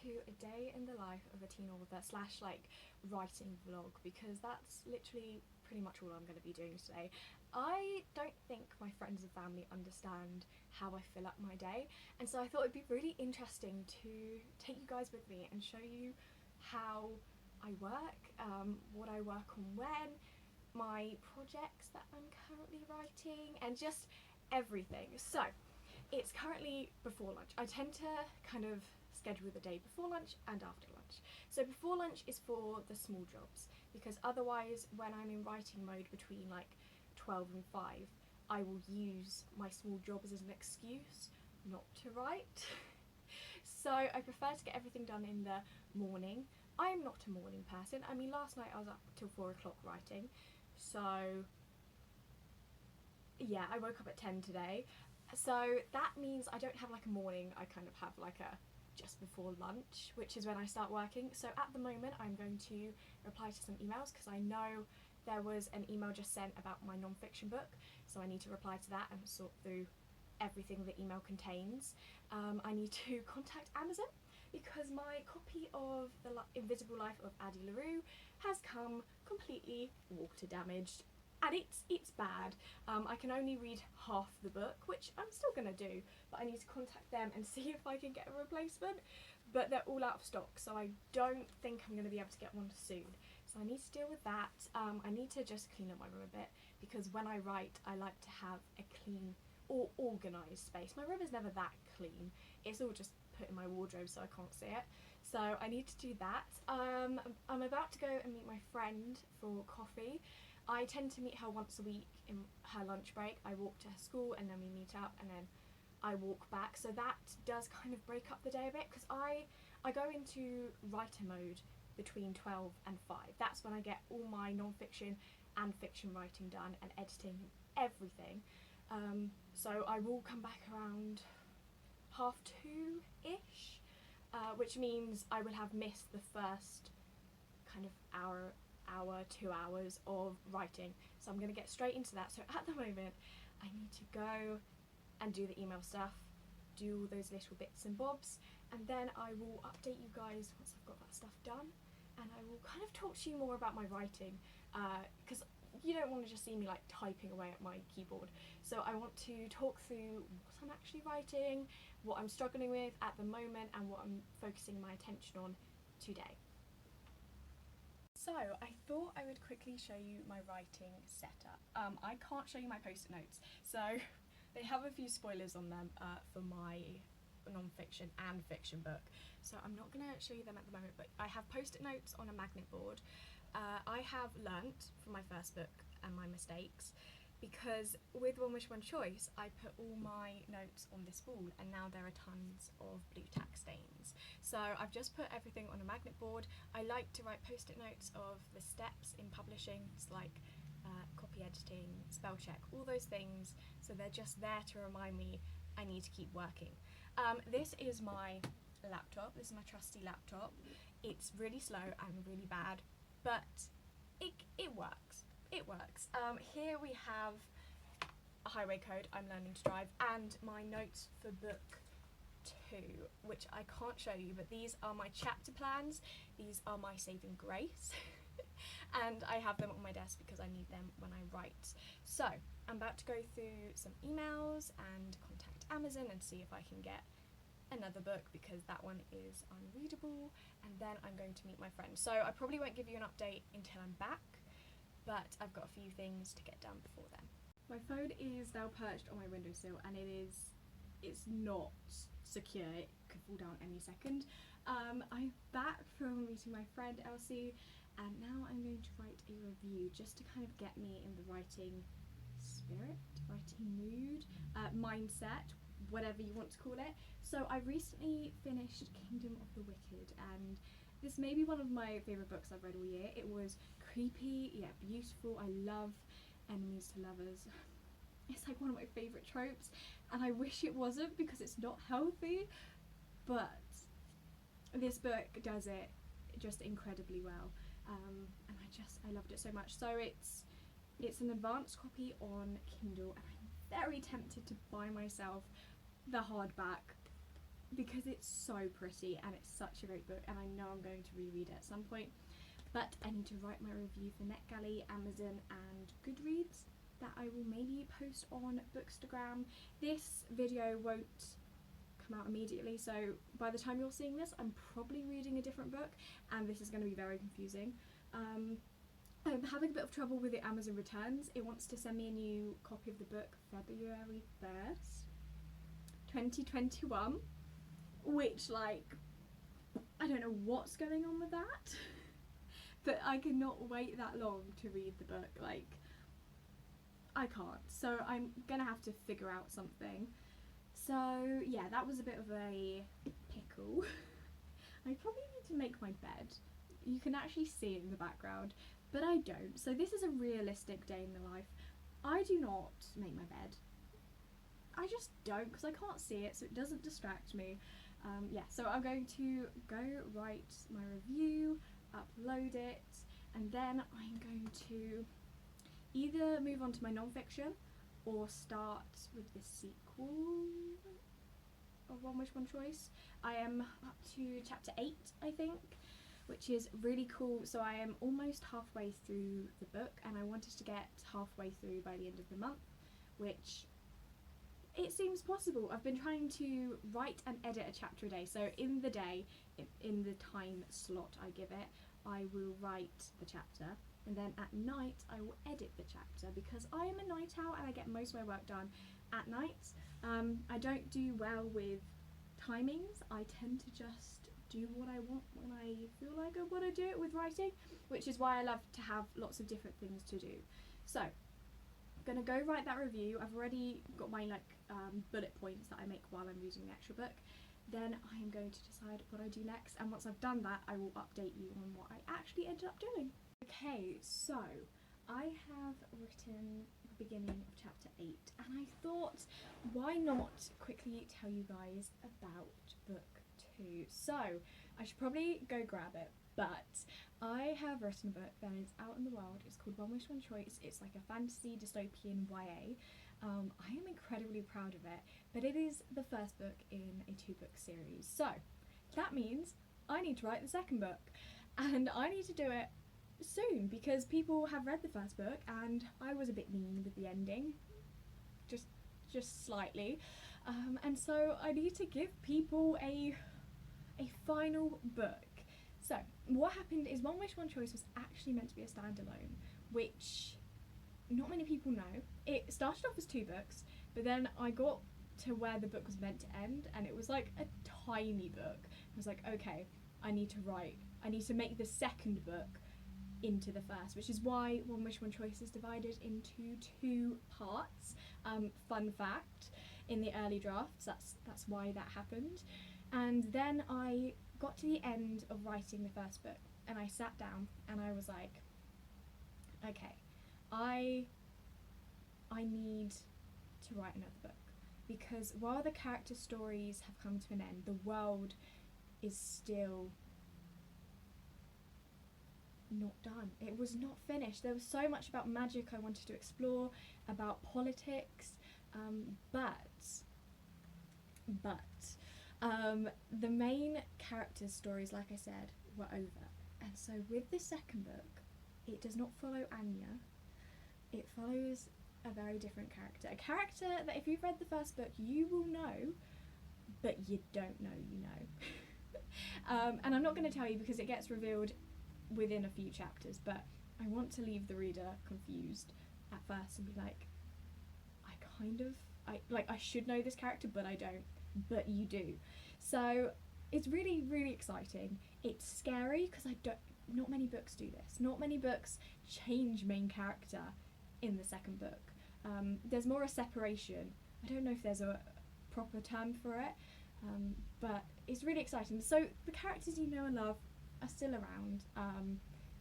to a day in the life of a teen author slash like writing vlog, because that's literally pretty much all I'm going to be doing today. I don't think my friends and family understand how I fill up my day, and so I thought it'd be really interesting to take you guys with me and show you how I work, what I work on when, my projects that I'm currently writing, and just everything. So it's currently before lunch. I tend to kind of schedule the day before lunch and after lunch. So before lunch is for the small jobs, because otherwise when I'm in writing mode between like 12 and 5, I will use my small jobs as an excuse not to write. So I prefer to get everything done in the morning. I am not a morning person. I mean, last night I was up till 4 o'clock writing, so yeah, I woke up at 10 today. So that means I don't have like a morning, I kind of have like a just before lunch, which is when I start working. So at the moment I'm going to reply to some emails, because I know there was an email just sent about my non-fiction book, so I need to reply to that and sort through everything the email contains. I need to contact Amazon, because my copy of The Invisible Life of Addie LaRue has come completely water damaged, and it's bad. I can only read half the book, which I'm still going to do, but I need to contact them and see if I can get a replacement, but they're all out of stock, so I don't think I'm going to be able to get one soon. So I need to deal with that. I need to just clean up my room a bit, because when I write I like to have a clean or organised space. My room is never that clean, it's all just put in my wardrobe so I can't see it, so I need to do that. I'm about to go and meet my friend for coffee. I tend to meet her once a week in her lunch break. I walk to her school and then we meet up, and then I walk back, so that does kind of break up the day a bit, because I go into writer mode between 12 and 5. That's when I get all my non-fiction and fiction writing done, and editing, everything. So I will come back around 2:30-ish, which means I will have missed the first kind of hour, 2 hours of writing. So I'm going to get straight into that. So at the moment I need to go and do the email stuff, do all those little bits and bobs, and then I will update you guys once I've got that stuff done, and I will kind of talk to you more about my writing, because you don't want to just see me like typing away at my keyboard. So I want to talk through what I'm actually writing, what I'm struggling with at the moment, and what I'm focusing my attention on today. So I thought I would quickly show you my writing setup. I can't show you my post-it notes, so they have a few spoilers on them for my non-fiction and fiction book, so I'm not going to show you them at the moment, but I have post-it notes on a magnet board. I have learnt from my first book and my mistakes, because with One Wish One Choice I put all my notes on this wall, and now there are tons of blue tack stains. So I've just put everything on a magnet board. I like to write post-it notes of the steps in publishing, it's like copy editing, spell check, all those things, so they're just there to remind me I need to keep working. This is my laptop, this is my trusty laptop. It's really slow and really bad, but it works. It works. Here we have a highway code, I'm learning to drive, and my notes for book 2, which I can't show you, but these are my chapter plans, these are my saving grace, and I have them on my desk because I need them when I write. So I'm about to go through some emails and contact Amazon and see if I can get another book, because that one is unreadable, and then I'm going to meet my friend. So I probably won't give you an update until I'm back, but I've got a few things to get done before then. My phone is now perched on my windowsill, and it's not secure, it could fall down any second. I'm back from meeting my friend Elsie, and now I'm going to write a review just to kind of get me in the writing spirit, writing mood, mindset, whatever you want to call it. So I recently finished Kingdom of the Wicked, and this may be one of my favourite books I've read all year. It was creepy yet beautiful. I love enemies to lovers. It's like one of my favourite tropes, and I wish it wasn't, because it's not healthy, but this book does it just incredibly well, and I loved it so much. So it's an advanced copy on Kindle, and I'm very tempted to buy myself the hardback because it's so pretty and it's such a great book, and I know I'm going to reread it at some point. But I need to write my review for NetGalley, Amazon and Goodreads that I will maybe post on Bookstagram. This video won't come out immediately, so by the time you're seeing this I'm probably reading a different book and this is going to be very confusing. I'm having a bit of trouble with the Amazon returns. It wants to send me a new copy of the book February 1st, 2021, which, like, I don't know what's going on with that. But I cannot wait that long to read the book, like, I can't. So I'm gonna have to figure out something. So yeah, that was a bit of a pickle. I probably need to make my bed. You can actually see it in the background, but I don't. So this is a realistic day in the life. I do not make my bed. I just don't, because I can't see it, so it doesn't distract me. Yeah, so I'm going to go write my review, upload it, and then I'm going to either move on to my non-fiction or start with the sequel of One Wish One Choice. I am up to chapter 8, I think, which is really cool. So I am almost halfway through the book and I wanted to get halfway through by the end of the month, which it seems possible. I've been trying to write and edit a chapter a day, so in the day, in the time slot I give it, I will write the chapter, and then at night I will edit the chapter, because I am a night owl and I get most of my work done at night. I don't do well with timings. I tend to just do what I want when I feel like I want to do it with writing, which is why I love to have lots of different things to do. So gonna go write that review. I've already got my bullet points that I make while I'm reading the actual book. Then I am going to decide what I do next, and once I've done that I will update you on what I actually ended up doing. Okay, so I have written the beginning of chapter 8 and I thought, why not quickly tell you guys about book 2. So I should probably go grab it, but I have written a book that is out in the world. It's called One Wish One Choice. It's like a fantasy dystopian YA. I am incredibly proud of it, but it is the first book in a 2-book series. So that means I need to write the second book, and I need to do it soon because people have read the first book and I was a bit mean with the ending, just slightly, and so I need to give people a final book. So what happened is One Wish One Choice was actually meant to be a standalone, which not many people know. It started off as 2 books, but then I got to where the book was meant to end and it was like a tiny book. I was like, okay, I need to make the second book into the first, which is why One Wish One Choice is divided into 2 parts. Fun fact, in the early drafts, that's why that happened. And then I got to the end of writing the first book and I sat down and I was like, okay, I need to write another book, because while the character stories have come to an end, the world is still not done. It was not finished. There was so much about magic I wanted to explore, about politics, but the main characters' stories, like I said, were over. And so with the second book, it does not follow Anya. It follows a very different character. A character that if you've read the first book, you will know, but you don't know you know. And I'm not going to tell you because it gets revealed within a few chapters, but I want to leave the reader confused at first and be like, I should know this character, but I don't. But you do. So it's really, really exciting. It's scary because not many books do this. Not many books change main character in the second book. There's more a separation. I don't know if there's a proper term for it, but it's really exciting. So the characters you know and love are still around.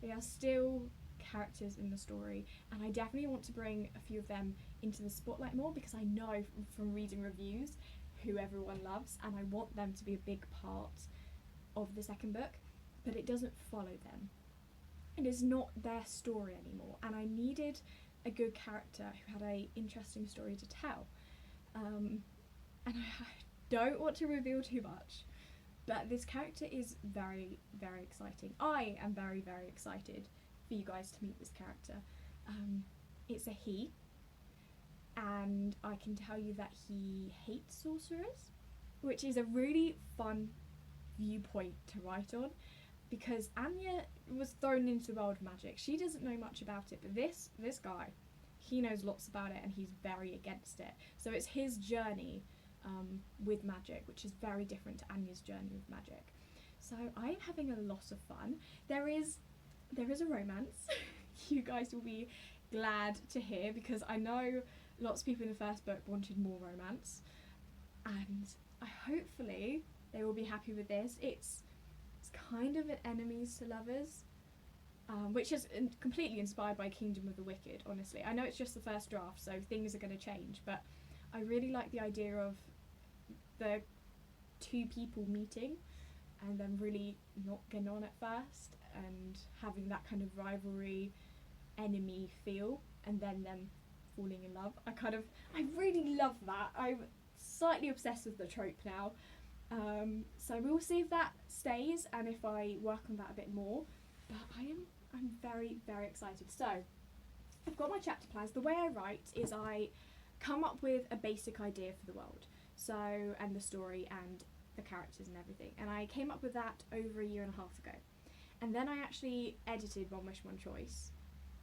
They are still characters in the story, and I definitely want to bring a few of them into the spotlight more, because I know from reading reviews who everyone loves, and I want them to be a big part of the second book, but it doesn't follow them. It is not their story anymore, and I needed a good character who had an interesting story to tell. And don't want to reveal too much, but this character is very, very exciting. I am very, very excited for you guys to meet this character. It's a he, and I can tell you that he hates sorcerers, which is a really fun viewpoint to write on, because Anya was thrown into the world of magic. She doesn't know much about it, but this guy, he knows lots about it, and he's very against it. So it's his journey with magic, which is very different to Anya's journey with magic. So I am having a lot of fun. There is a romance. You guys will be glad to hear, because I know lots of people in the first book wanted more romance, and hopefully they will be happy with this. It's kind of an enemies to lovers, which is completely inspired by Kingdom of the Wicked, honestly. I know it's just the first draft, so things are going to change, but I really like the idea of the two people meeting and then really not getting on at first and having that kind of rivalry, enemy feel, and then them falling in love. I really love that. I'm slightly obsessed with the trope now. So we'll see if that stays and if I work on that a bit more. But I'm very, very excited. So I've got my chapter plans. The way I write is I come up with a basic idea for the world, and the story and the characters and everything. And I came up with that over a year and a half ago. And then I actually edited One Wish, One Choice,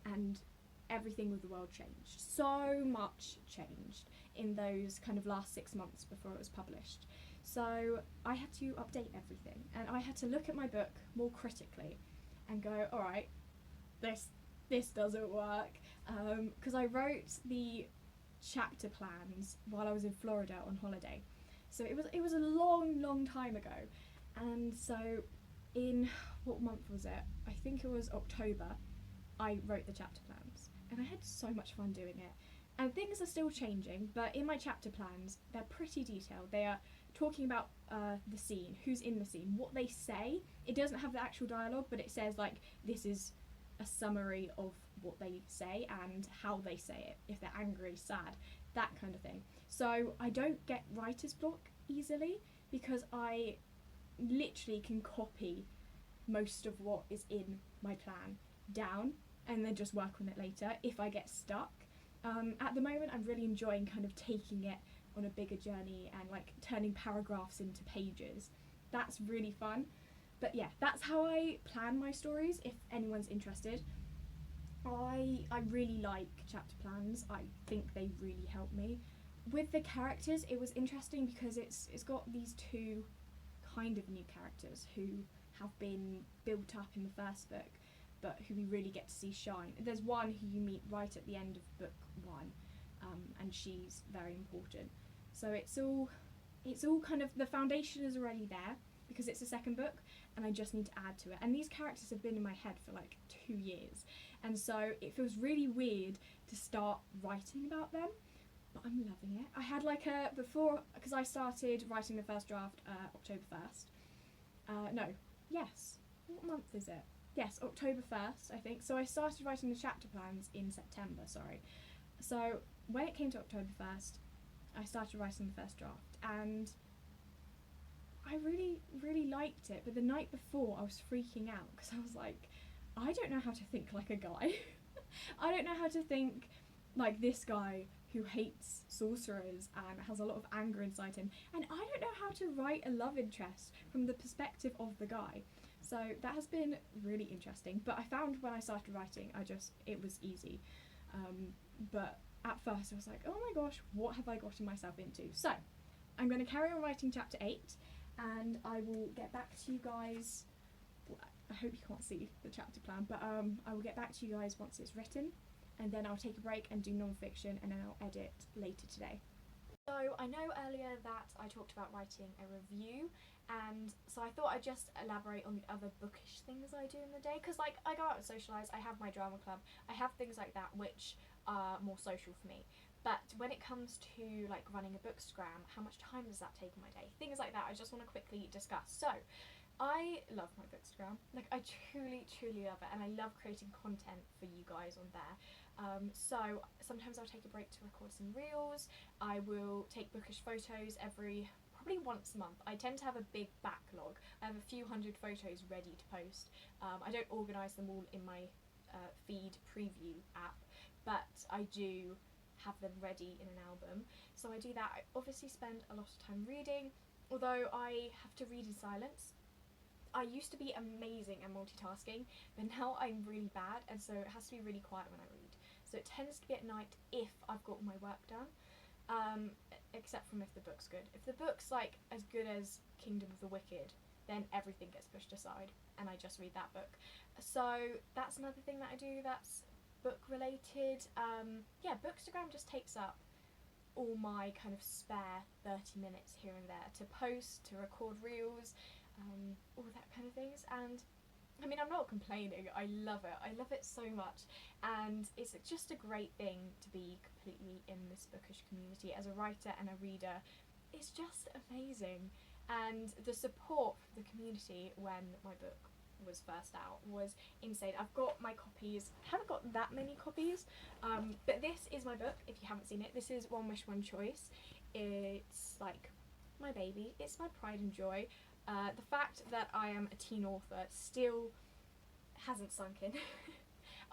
and everything with the world changed. So much changed in those kind of last 6 months before it was published. So I had to update everything, and I had to look at my book more critically and go, all right, this doesn't work, because I wrote the chapter plans while I was in Florida on holiday. So it was a long time ago, and so in, what month was it? I think it was October, I wrote the chapter plans, and I had so much fun doing it. And things are still changing, but in my chapter plans, they're pretty detailed. They are talking about the scene, who's in the scene, what they say. It doesn't have the actual dialogue, but it says, like, this is a summary of what they say and how they say it, if they're angry, sad, that kind of thing. So I don't get writer's block easily, because I literally can copy most of what is in my plan down and then just work on it later if I get stuck. At the moment, I'm really enjoying kind of taking it on a bigger journey and like turning paragraphs into pages. That's really fun. But yeah, that's how I plan my stories, if anyone's interested. I really like chapter plans. I think they really help me. With the characters, it was interesting because it's got these two kind of new characters who have been built up in the first book, but who we really get to see shine. There's one who you meet right at the end of book 1, and she's very important. So it's all kind of, the foundation is already there because it's a second book, and I just need to add to it. And these characters have been in my head for like 2 years, and so it feels really weird to start writing about them, but I'm loving it. I had like because I started writing the first draft October 1st. What month is it? Yes, October 1st, I think. So I started writing the chapter plans in September, sorry. So when it came to October 1st, I started writing the first draft, and I really, really liked it. But the night before, I was freaking out because I was like, I don't know how to think like a guy. I don't know how to think like this guy who hates sorcerers and has a lot of anger inside him. And I don't know how to write a love interest from the perspective of the guy. So that has been really interesting. But I found when I started writing, it was easy. But at first I was like, oh my gosh, what have I gotten myself into? So I'm going to carry on writing chapter 8, and I will get back to you guys. I hope you can't see the chapter plan, but I will get back to you guys once it's written, and then I'll take a break and do non-fiction, and then I'll edit later today. So I know earlier that I talked about writing a review, and so I thought I'd just elaborate on the other bookish things I do in the day, because like I go out and socialise, I have my drama club, I have things like that which are more social for me. But when it comes to like running a bookstagram, how much time does that take in my day? Things like that I just want to quickly discuss. So I love my bookstagram, like I truly love it, and I love creating content for you guys on there. So sometimes I'll take a break to record some reels. I will take bookish photos every probably once a month. I tend to have a big backlog. I have a few hundred photos ready to post. I don't organise them all in my feed preview app, but I do have them ready in an album. So I do that. I obviously spend a lot of time reading, although I have to read in silence. I used to be amazing at multitasking, but now I'm really bad, and so it has to be really quiet when I read. So it tends to be at night if I've got all my work done, except from if the book's good. If the book's like as good as Kingdom of the Wicked, then everything gets pushed aside and I just read that book. So that's another thing that I do that's book related. Yeah, bookstagram just takes up all my kind of spare 30 minutes here and there to post, to record reels, all that kind of things. And I mean, I'm not complaining. I love it so much, and it's just a great thing to be completely in this bookish community as a writer and a reader. It's just amazing, and the support from the community when my book was first out was insane. I've got my copies. I haven't got that many copies, but this is my book. If you haven't seen it, this is One Wish One Choice. It's like my baby. It's my pride and joy. The fact that I am a teen author still hasn't sunk in.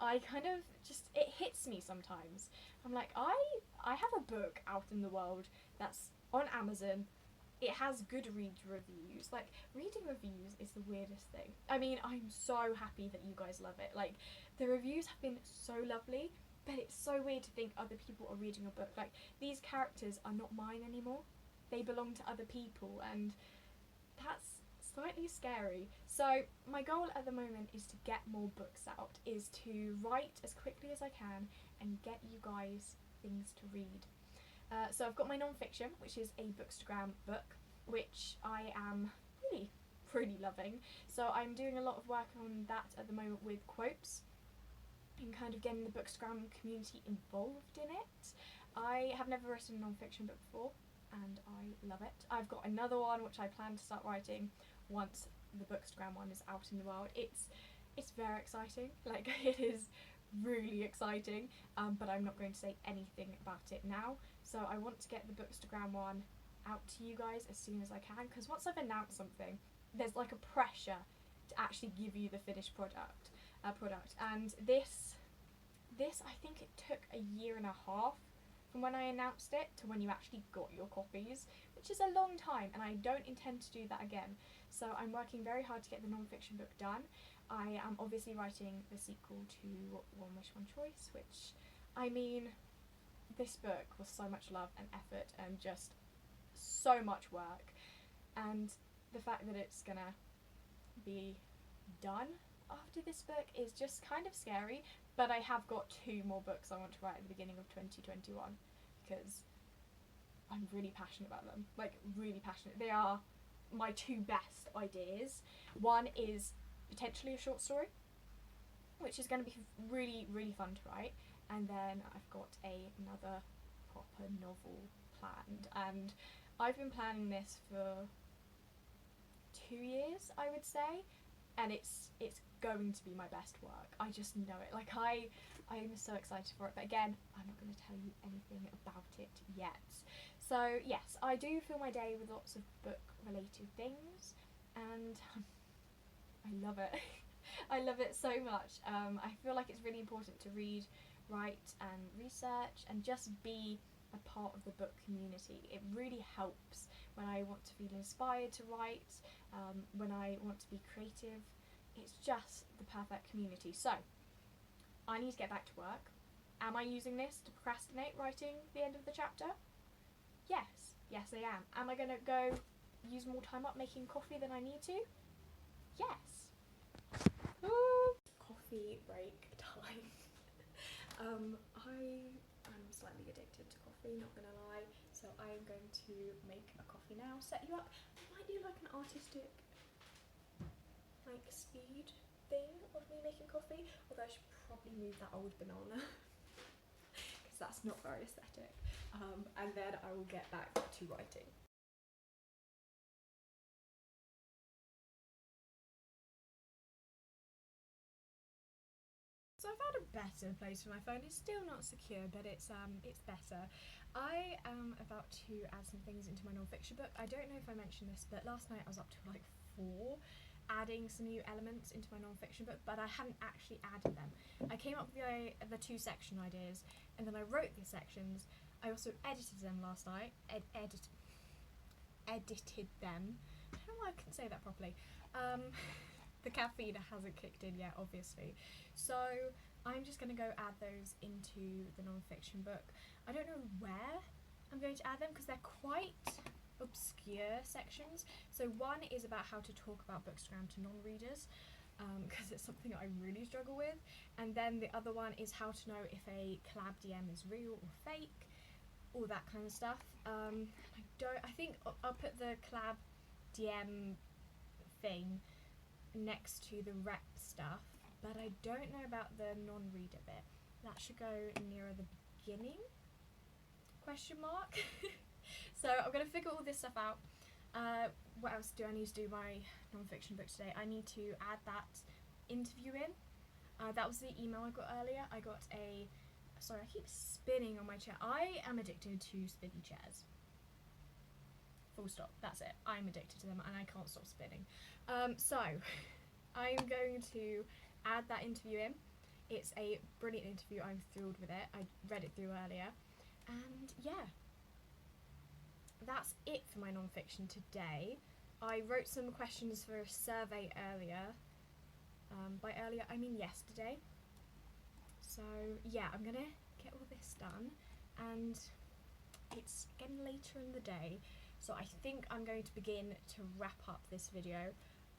I kind of just, it hits me sometimes. I'm like, I have a book out in the world that's on Amazon. It has Goodreads reviews. Like, reading reviews is the weirdest thing. I mean, I'm so happy that you guys love it. Like, the reviews have been so lovely, but it's so weird to think other people are reading a book. Like, these characters are not mine anymore. They belong to other people, and that's slightly scary. So my goal at the moment is to get more books out, is to write as quickly as I can and get you guys things to read. So I've got my non-fiction, which is a bookstagram book, which I am really loving. So I'm doing a lot of work on that at the moment with quotes and kind of getting the bookstagram community involved in it. I have never written a non-fiction book before, and I love it. I've got another one which I plan to start writing once the bookstagram one is out in the world. It's very exciting. Like, it is really exciting, but I'm not going to say anything about it now. So I want to get the bookstagram one out to you guys as soon as I can, because once I've announced something, there's like a pressure to actually give you the finished product. And this I think it took a year and a half from when I announced it to when you actually got your copies, which is a long time, and I don't intend to do that again. So I'm working very hard to get the non-fiction book done. I am obviously writing the sequel to One Wish One Choice, which, I mean, this book was so much love and effort and just so much work, and the fact that it's gonna be done after this book is just kind of scary. But I have got 2 more books I want to write at the beginning of 2021 because I'm really passionate about them, like really passionate. They are my 2 best ideas. One is potentially a short story, which is going to be really fun to write, and then I've got another proper novel planned, and I've been planning this for 2 years, I would say, and it's going to be my best work. I just know it. Like, I'm so excited for it, but again, I'm not going to tell you anything about it yet. So yes, I do fill my day with lots of book related things, and I love it. I love it so much. I feel like it's really important to read, write and research and just be a part of the book community. It really helps when I want to feel inspired to write, when I want to be creative. It's just the perfect community. So I need to get back to work. Am I using this to procrastinate writing the end of the chapter? Yes I am. Am I going to go use more time up making coffee than I need to? Yes. Ooh. Coffee break time. I am slightly addicted to coffee, not gonna lie, so I am going to make a coffee now, set you up. I might do like an artistic like speed thing of me making coffee, although I should probably move that old banana because that's not very aesthetic, and then I will get back to writing. So So I found a better place for my phone. It's still not secure, but it's better. I am about to add some things into my non-fiction book. I don't know if I mentioned this, but last night I was up to like 4, adding some new elements into my non-fiction book, but I hadn't actually added them. I came up with the 2 section ideas, and then I wrote the sections. I also edited them last night. Edited them. I don't know why I couldn't say that properly. The caffeine hasn't kicked in yet, obviously. So I'm just going to go add those into the non-fiction book. I don't know where I'm going to add them because they're quite obscure sections. So one is about how to talk about bookstagram to non-readers, because it's something I really struggle with. And then the other one is how to know if a collab DM is real or fake, all that kind of stuff. I think I'll put the collab DM thing next to the rep stuff, but I don't know about the non-reader bit. That should go nearer the beginning, ? So I'm going to figure all this stuff out. What else do I need to do my non-fiction book today? I need to add that interview in. That was the email I got earlier. I got sorry, I keep spinning on my chair. I am addicted to spinny chairs. Full stop. That's it. I'm addicted to them and I can't stop spinning. So I'm going to add that interview in. It's a brilliant interview. I'm thrilled with it. I read it through earlier. And yeah, that's it for my non-fiction today. I wrote some questions for a survey earlier. By earlier, I mean yesterday. So yeah, I'm gonna get all this done, and it's getting later in the day, so I think I'm going to begin to wrap up this video.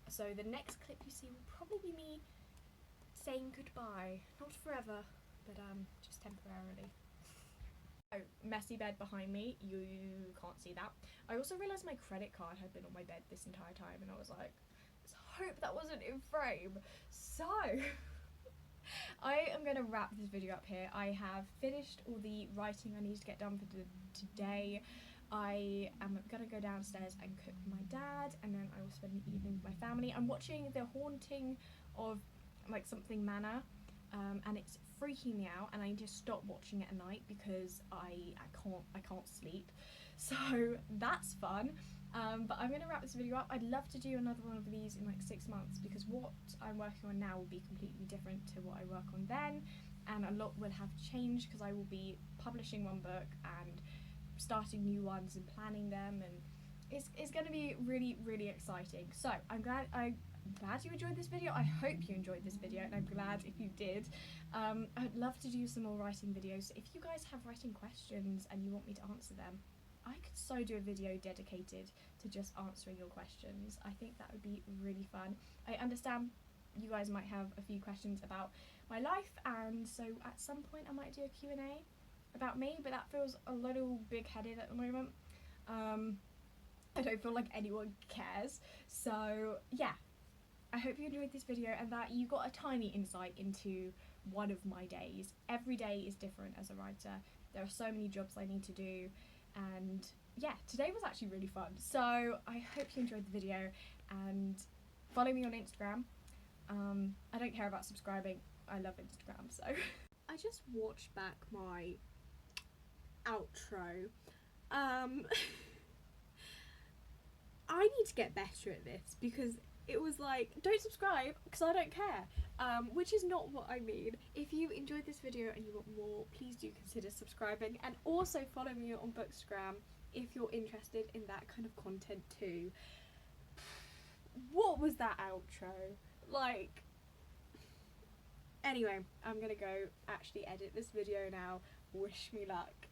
So the next clip you see will probably be me saying goodbye. Not forever, but just temporarily. Oh, messy bed behind me, you can't see that. I also realised my credit card had been on my bed this entire time, and I was like, let's hope that wasn't in frame. So I am going to wrap this video up here. I have finished all the writing I need to get done for today. I am going to go downstairs and cook for my dad, and then I will spend the evening with my family. I'm watching The Haunting of like something Manor, and it's freaking me out, and I need to stop watching it at night because I can't sleep. So that's fun. But I'm going to wrap this video up. I'd love to do another one of these in like 6 months, because what I'm working on now will be completely different to what I work on then, and a lot will have changed because I will be publishing one book and starting new ones and planning them, and it's going to be really, really exciting. So I'm glad you enjoyed this video. I hope you enjoyed this video, and I'm glad if you did. I'd love to do some more writing videos. So if you guys have writing questions and you want me to answer them, I could so do a video dedicated to just answering your questions. I think that would be really fun. I understand you guys might have a few questions about my life, and so at some point I might do a Q&A about me, but that feels a little big-headed at the moment. I don't feel like anyone cares. So yeah, I hope you enjoyed this video and that you got a tiny insight into one of my days. Every day is different as a writer. There are so many jobs I need to do, and yeah, today was actually really fun. So I hope you enjoyed the video, and follow me on Instagram. I don't care about subscribing. I love Instagram. So I just watched back my outro. I need to get better at this, because it was like, don't subscribe because I don't care, which is not what I mean. If you enjoyed this video and you want more, please do consider subscribing, and also follow me on Bookstagram if you're interested in that kind of content too. What was that outro? Like, anyway, I'm gonna go actually edit this video now. Wish me luck.